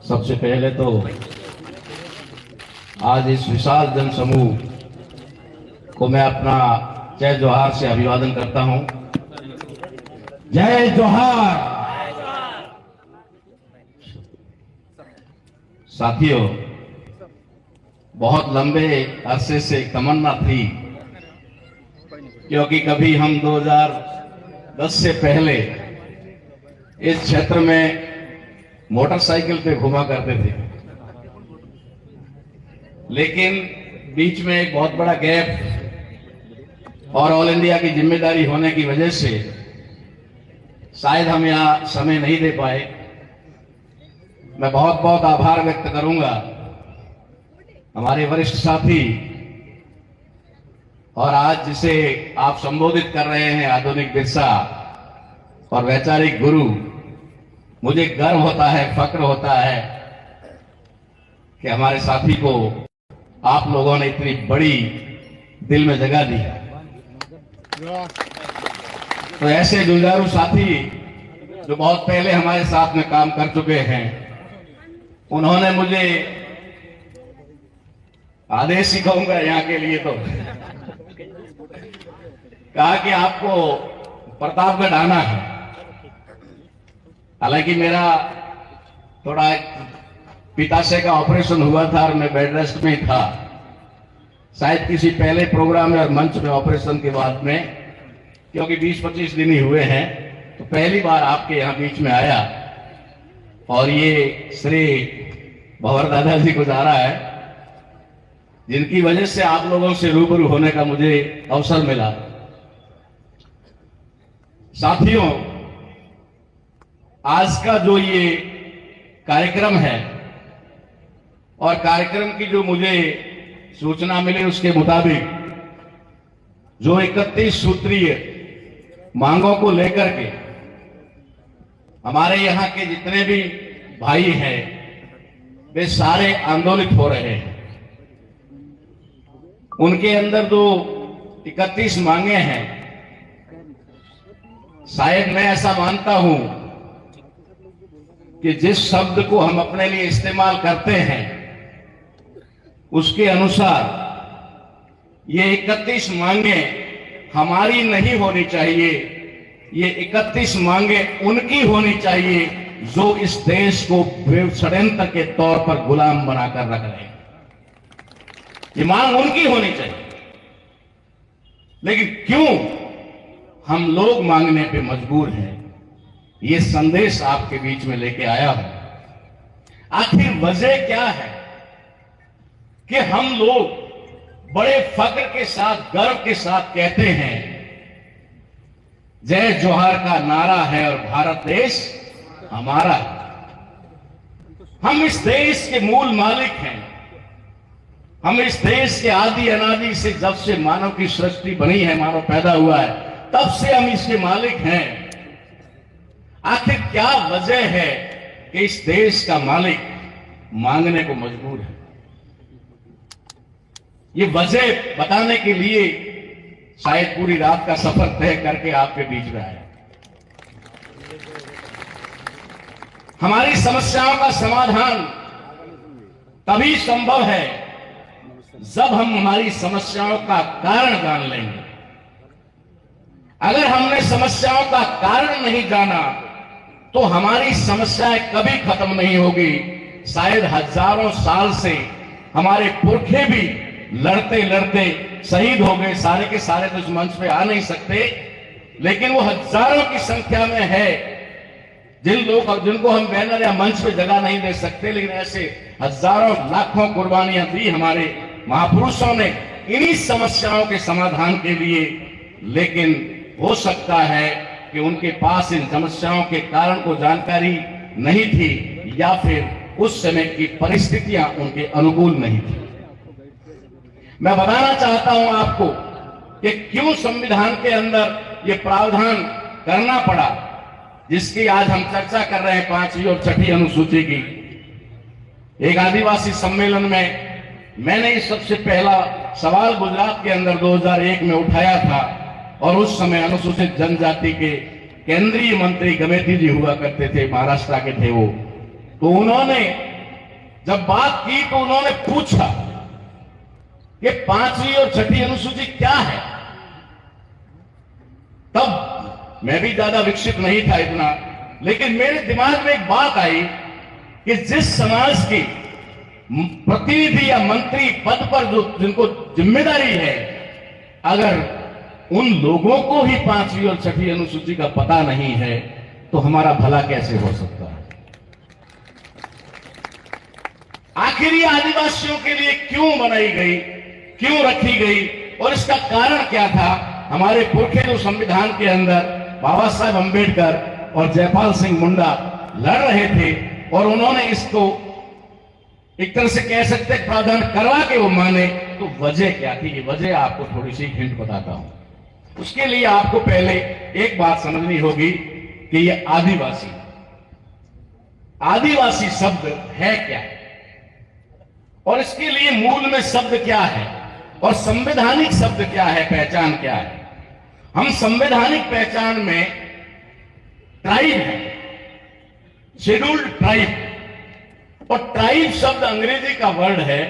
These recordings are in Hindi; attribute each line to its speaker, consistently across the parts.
Speaker 1: सबसे पहले तो आज इस विशाल जन समूह को मैं अपना जय जोहार से अभिवादन करता हूं। जय जोहार। साथियों, बहुत लंबे अरसे से तमन्ना थी, क्योंकि कभी हम 2010 से पहले इस क्षेत्र में मोटरसाइकिल पे घुमा करते थे, लेकिन बीच में एक बहुत बड़ा गैप और ऑल इंडिया की जिम्मेदारी होने की वजह से शायद हम यहाँ समय नहीं दे पाए। मैं बहुत बहुत आभार व्यक्त करूंगा हमारे वरिष्ठ साथी और आज जिसे आप संबोधित कर रहे हैं आधुनिक बिरसा और वैचारिक गुरु, मुझे गर्व होता है, फक्र होता है कि हमारे साथी को आप लोगों ने इतनी बड़ी दिल में जगह दी। तो ऐसे जुझारू साथी जो बहुत पहले हमारे साथ में काम कर चुके हैं, उन्होंने मुझे आदेश ही कहूंगा यहाँ के लिए तो कहा कि आपको प्रतापगढ़ आना है। हालांकि मेरा थोड़ा पित्ताशय का ऑपरेशन हुआ था और मैं बेड रेस्ट में था। शायद किसी पहले प्रोग्राम में और मंच में ऑपरेशन के बाद में, क्योंकि 20-25 दिन ही हुए हैं, तो पहली बार आपके यहाँ बीच में आया और ये श्री भंवर दादा जी को जा रहा है, जिनकी वजह से आप लोगों से रूबरू होने का मुझे अवसर मिला। साथियों, आज का जो ये कार्यक्रम है और कार्यक्रम की जो मुझे सूचना मिली उसके मुताबिक जो 31 सूत्रीय मांगों को लेकर के हमारे यहाँ के जितने भी भाई हैं वे सारे आंदोलित हो रहे हैं। उनके अंदर जो 31 मांगे हैं, शायद मैं ऐसा मानता हूं कि जिस शब्द को हम अपने लिए इस्तेमाल करते हैं उसके अनुसार ये 31 मांगे हमारी नहीं होनी चाहिए। ये 31 मांगे उनकी होनी चाहिए जो इस देश को षड्यंत्र के तौर पर गुलाम बनाकर रख रहे हैं। ये मांग उनकी होनी चाहिए, लेकिन क्यों हम लोग मांगने पे मजबूर हैं, ये संदेश आपके बीच में लेके आया हूं। आखिर वजह क्या है कि हम लोग बड़े फख्र के साथ, गर्व के साथ कहते हैं जय जोहार का नारा है और भारत देश हमारा है। हम इस देश के मूल मालिक हैं। हम इस देश के आदि अनादि से, जब से मानव की सृष्टि बनी है, मानव पैदा हुआ है, तब से हम इसके मालिक हैं। आखिर क्या वजह है कि इस देश का मालिक मांगने को मजबूर है? ये वजह बताने के लिए शायद पूरी रात का सफर तय करके आपके बीच में आया। हमारी समस्याओं का समाधान तभी संभव है जब हम हमारी समस्याओं का कारण जान लेंगे। अगर हमने समस्याओं का कारण नहीं जाना तो हमारी समस्याएं कभी खत्म नहीं होगी। शायद हजारों साल से हमारे पुरखे भी लड़ते लड़ते शहीद हो गए। सारे के सारे तो इस मंच पे आ नहीं सकते, लेकिन वो हजारों की संख्या में है जिनको हम बैनर या मंच पे जगह नहीं दे सकते, लेकिन ऐसे हजारों लाखों कुर्बानियां दी हमारे महापुरुषों ने इन्हीं समस्याओं के समाधान के लिए। लेकिन हो सकता है कि उनके पास इन समस्याओं के कारण को जानकारी नहीं थी, या फिर उस समय की परिस्थितियां उनके अनुकूल नहीं थी। मैं बताना चाहता हूं आपको कि क्यों संविधान के अंदर यह प्रावधान करना पड़ा, जिसकी आज हम चर्चा कर रहे हैं 5वीं और 6ठी अनुसूची की। एक आदिवासी सम्मेलन में मैंने इस सबसे पहला सवाल गुजरात के अंदर 2001 में उठाया था और उस समय अनुसूचित जनजाति के केंद्रीय मंत्री गमेती जी हुआ करते थे, महाराष्ट्र के थे वो। तो उन्होंने जब बात की तो उन्होंने पूछा कि 5वीं और 6ठी अनुसूची क्या है। तब मैं भी ज्यादा विकसित नहीं था इतना, लेकिन मेरे दिमाग में एक बात आई कि जिस समाज की प्रतिनिधि या मंत्री पद पर जो जिनको जिम्मेदारी है, अगर उन लोगों को ही 5वीं और 6ठी अनुसूची का पता नहीं है तो हमारा भला कैसे हो सकता है। आखिर ये आदिवासियों के लिए क्यों बनाई गई, क्यों रखी गई और इसका कारण क्या था। हमारे पुरखे जो संविधान के अंदर बाबा साहब अंबेडकर और जयपाल सिंह मुंडा लड़ रहे थे और उन्होंने इसको एक तरह से कह सकते प्रावधान करवा के वो माने, तो वजह क्या थी। ये वजह आपको थोड़ी सी हिंट बताता हूं। उसके लिए आपको पहले एक बात समझनी होगी कि ये आदिवासी शब्द है क्या और इसके लिए मूल में शब्द क्या है और संवैधानिक शब्द क्या है, पहचान क्या है। हम संवैधानिक पहचान में ट्राइब है, शेड्यूल्ड ट्राइब, और ट्राइब शब्द अंग्रेजी का वर्ड है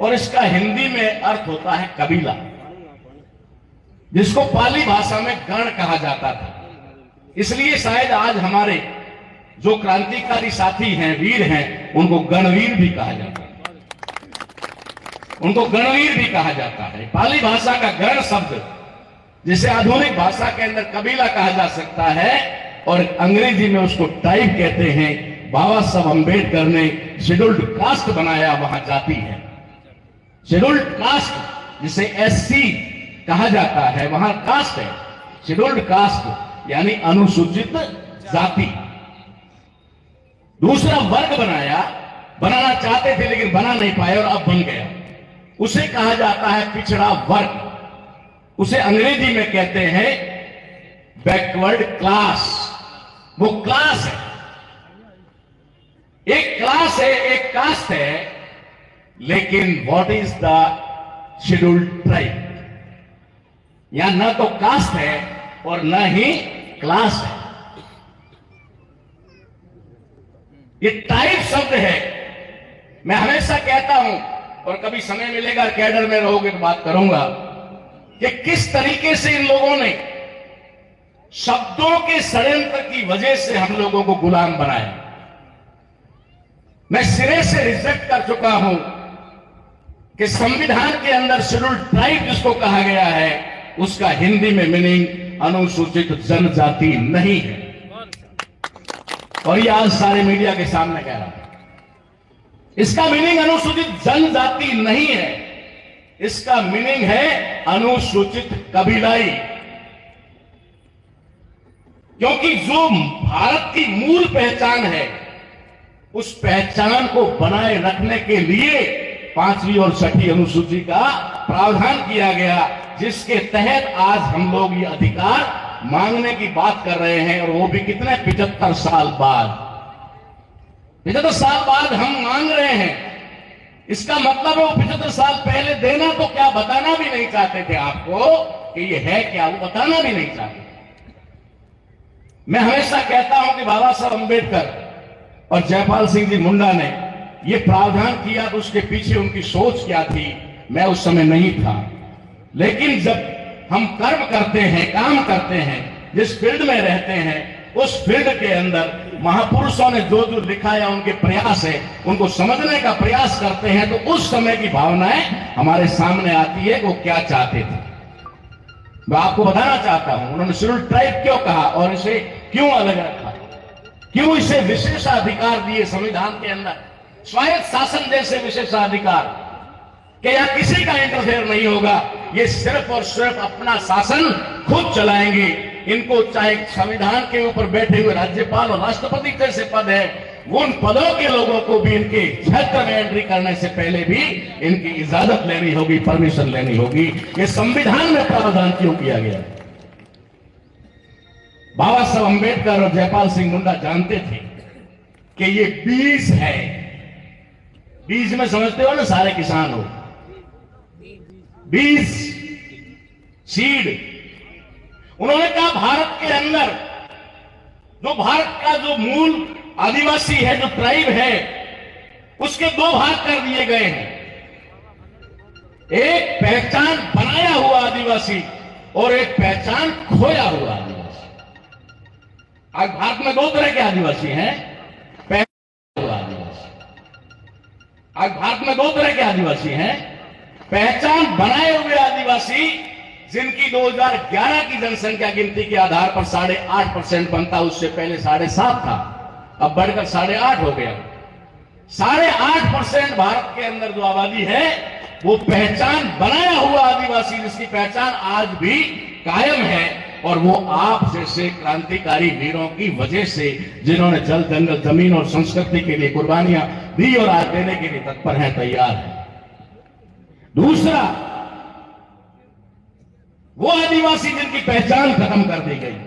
Speaker 1: और इसका हिंदी में अर्थ होता है कबीला, जिसको पाली भाषा में गण कहा जाता था। इसलिए शायद आज हमारे जो क्रांतिकारी साथी हैं, वीर हैं, उनको गणवीर भी कहा जाता है, उनको गणवीर भी कहा जाता है। पाली भाषा का गण शब्द जिसे आधुनिक भाषा के अंदर कबीला कहा जा सकता है और अंग्रेजी में उसको ट्राइब कहते हैं। बाबा साहब अंबेडकर ने शेड्यूल्ड कास्ट बनाया, वहां जाति है। शेड्यूल्ड कास्ट जिसे एससी कहा जाता है, वहां कास्ट है, शेड्यूल्ड कास्ट यानी अनुसूचित जाति। दूसरा वर्ग बनाना चाहते थे लेकिन बना नहीं पाए और अब बन गया, उसे कहा जाता है पिछड़ा वर्ग। उसे अंग्रेजी में कहते हैं बैकवर्ड क्लास। वो क्लास है, एक क्लास है, एक कास्ट है, लेकिन what is the scheduled tribe. यहां ना तो कास्ट है और ना ही क्लास है, ये टाइप शब्द है। मैं हमेशा कहता हूं और कभी समय मिलेगा कैडर में रहोगे तो बात करूंगा कि किस तरीके से इन लोगों ने शब्दों के षड्यंत्र की वजह से हम लोगों को गुलाम बनाया। मैं सिरे से रिजेक्ट कर चुका हूं कि संविधान के अंदर शेड्यूल्ड ट्राइब जिसको कहा गया है उसका हिंदी में मीनिंग अनुसूचित जनजाति नहीं है। और ये आज सारे मीडिया के सामने कह रहा हूं, इसका मीनिंग अनुसूचित जनजाति नहीं है, इसका मीनिंग है अनुसूचित कबीलाई। क्योंकि जो भारत की मूल पहचान है उस पहचान को बनाए रखने के लिए 5वीं और 6ठी अनुसूची का प्रावधान किया गया, जिसके तहत आज हम लोग ये अधिकार मांगने की बात कर रहे हैं। और वो भी कितने 75 साल बाद, 75 साल बाद हम मांग रहे हैं। इसका मतलब है वो 75 साल पहले देना तो क्या बताना भी नहीं चाहते थे आपको कि ये है क्या, वो बताना भी नहीं चाहते। मैं हमेशा कहता हूं कि बाबा साहब अंबेडकर और जयपाल सिंह जी मुंडा ने ये प्रावधान किया तो उसके पीछे उनकी सोच क्या थी, मैं उस समय नहीं था। लेकिन जब हम कर्म करते हैं, काम करते हैं, जिस फील्ड में रहते हैं, उस फील्ड के अंदर महापुरुषों ने जो जो लिखा है, उनके प्रयास है, उनको समझने का प्रयास करते हैं, तो उस समय की भावनाएं हमारे सामने आती है वो क्या चाहते थे। मैं आपको बताना चाहता हूं उन्होंने शेड्यूल्ड ट्राइब क्यों कहा और इसे क्यों अलग रखा, क्यों इसे विशेषाधिकार दिए संविधान के अंदर, स्वायत्त शासन जैसे विशेषाधिकार कि यहां किसी का इंटरफेयर नहीं होगा, ये सिर्फ और सिर्फ अपना शासन खुद चलाएंगे। इनको चाहे संविधान के ऊपर बैठे हुए राज्यपाल और राष्ट्रपति जैसे पद है, उन पदों के लोगों को भी इनके क्षेत्र में एंट्री करने से पहले भी इनकी इजाजत लेनी होगी, परमिशन लेनी होगी। ये संविधान में प्रावधान क्यों किया गया। बाबा साहब अंबेडकर और जयपाल सिंह मुंडा जानते थे कि ये बीज है, बीज में समझते हो ना सारे किसान हो, बीज, सीड। उन्होंने कहा भारत के अंदर जो भारत का जो मूल आदिवासी है, जो ट्राइब है, उसके दो भाग कर दिए गए हैं। एक पहचान बनाया हुआ आदिवासी और एक पहचान खोया हुआ आदिवासी। आज भारत में दो तरह के आदिवासी हैं। पहचान हुआ आदिवासी। आज भारत में दो तरह के आदिवासी हैं। पहचान बनाए हुए आदिवासी, जिनकी 2011 की जनसंख्या गिनती के आधार पर 8.5% बनता, उससे पहले 7.5 था, अब बढ़कर 8.5 हो गया। 8.5% भारत के अंदर जो आबादी है वो पहचान बनाया हुआ आदिवासी, जिसकी पहचान आज भी कायम है, और वो आप जैसे क्रांतिकारी वीरों की वजह से, जिन्होंने जल, जंगल, जमीन और संस्कृति के लिए कुर्बानियां दी और आज देने के लिए तत्पर हैं, तैयार है। दूसरा, वो आदिवासी जिनकी पहचान खत्म कर दी गई,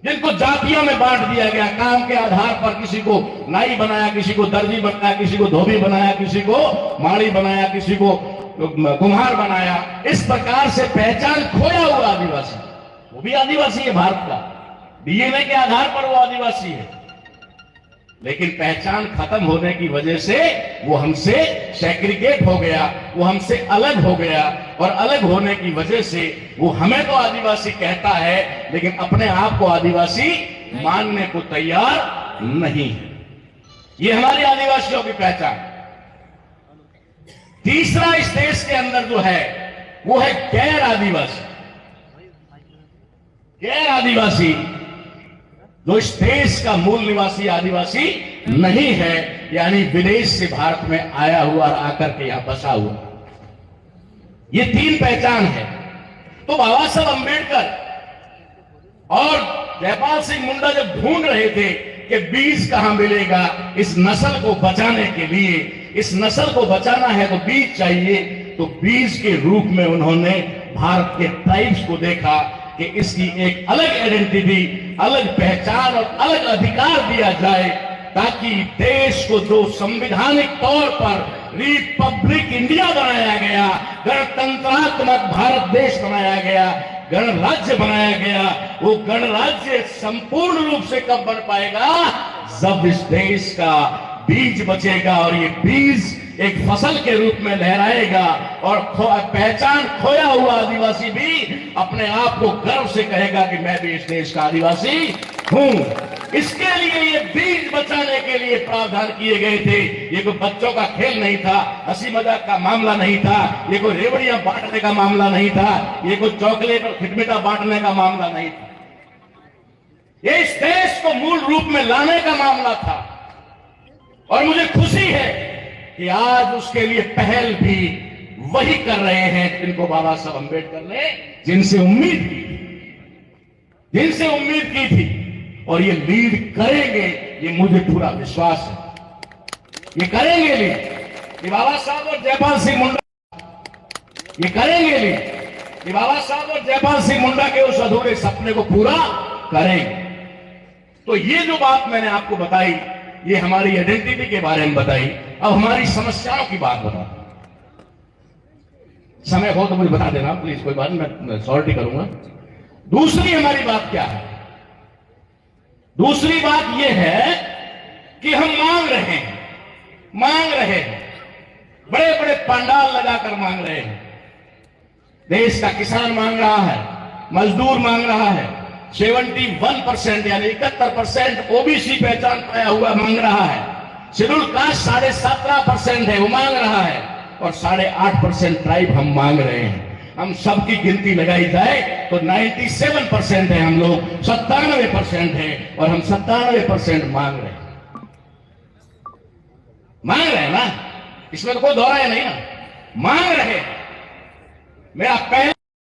Speaker 1: जिनको जातियों में बांट दिया गया, काम के आधार पर किसी को नाई बनाया, किसी को दर्जी बनाया, किसी को धोबी बनाया, किसी को माड़ी बनाया, किसी को कुम्हार बनाया। इस प्रकार से पहचान खोया हुआ आदिवासी, वो भी आदिवासी है भारत का, डीएनए के आधार पर वो आदिवासी है, लेकिन पहचान खत्म होने की वजह से वो हमसे सेग्रीगेट हो गया, वो हमसे अलग हो गया, और अलग होने की वजह से वो हमें तो आदिवासी कहता है, लेकिन अपने आप को आदिवासी मानने को तैयार नहीं है। ये हमारी आदिवासियों की पहचान। तीसरा इस देश के अंदर जो है वो है गैर आदिवासी। गैर आदिवासी जो इस देश का मूल निवासी आदिवासी नहीं है, यानी विदेश से भारत में आया हुआ और आकर के यहां बसा हुआ। ये तीन पहचान है। तो बाबा साहब अंबेडकर और जयपाल सिंह मुंडा जब ढूंढ रहे थे कि बीज कहां मिलेगा इस नस्ल को बचाने के लिए, इस नस्ल को बचाना है तो बीज चाहिए, तो बीज के रूप में उन्होंने भारत के ट्राइब्स को देखा कि इसकी एक अलग आइडेंटिटी, अलग पहचान और अलग अधिकार दिया जाए, ताकि देश को जो संवैधानिक तौर पर रिपब्लिक इंडिया बनाया गया, गणतंत्रात्मक भारत देश बनाया गया, गणराज्य बनाया गया, वो गणराज्य संपूर्ण रूप से कब बन पाएगा? जब इस देश का बीज बचेगा और ये बीज एक फसल के रूप में लहराएगा, और पहचान खोया हुआ आदिवासी भी अपने आप को गर्व से कहेगा कि मैं भी इस देश का आदिवासी हूं। इसके लिए ये बीज बचाने के लिए प्रावधान किए गए थे। ये कोई बच्चों का खेल नहीं था, हंसी मजाक का मामला नहीं था, ये कोई रेवड़ियां बांटने का मामला नहीं था, ये कोई चॉकलेट और खिटमिटा बांटने का मामला नहीं था। ये इस देश को मूल रूप में लाने का मामला था, और मुझे खुशी है कि आज उसके लिए पहल भी वही कर रहे हैं जिनको बाबा साहब अंबेडकर ने जिनसे उम्मीद की थी, और ये लीड करेंगे, ये मुझे पूरा विश्वास है। ये करेंगे लीड, ये बाबा साहब और जयपाल सिंह मुंडा ये करेंगे लीड, ये बाबा साहब और जयपाल सिंह मुंडा के उस अधूरे सपने को पूरा करेंगे। तो ये जो बात मैंने आपको बताई, ये हमारी आइडेंटिटी के बारे में बताई। अब हमारी समस्याओं की बात बता, समय हो तो मुझे बता देना प्लीज, कोई बात नहीं, मैं सॉल्टी करूंगा। दूसरी हमारी बात क्या है? दूसरी बात यह है कि हम मांग रहे हैं, बड़े बड़े पंडाल लगाकर मांग रहे हैं। देश का किसान मांग रहा है, मजदूर मांग रहा है, 71% यानी 71% ओबीसी पहचान पाया हुआ मांग रहा है, शेड्यूल कास्ट 17.5% है वो मांग रहा है, और 8.5% ट्राइब हम मांग रहे हैं। हम सबकी गिनती लगाई जाए तो 97% है, हम लोग 97% है, और हम 97% मांग रहे हैं ना, इसमें तो कोई दोहराया नहीं ना, मांग रहे हैं। मेरा पहला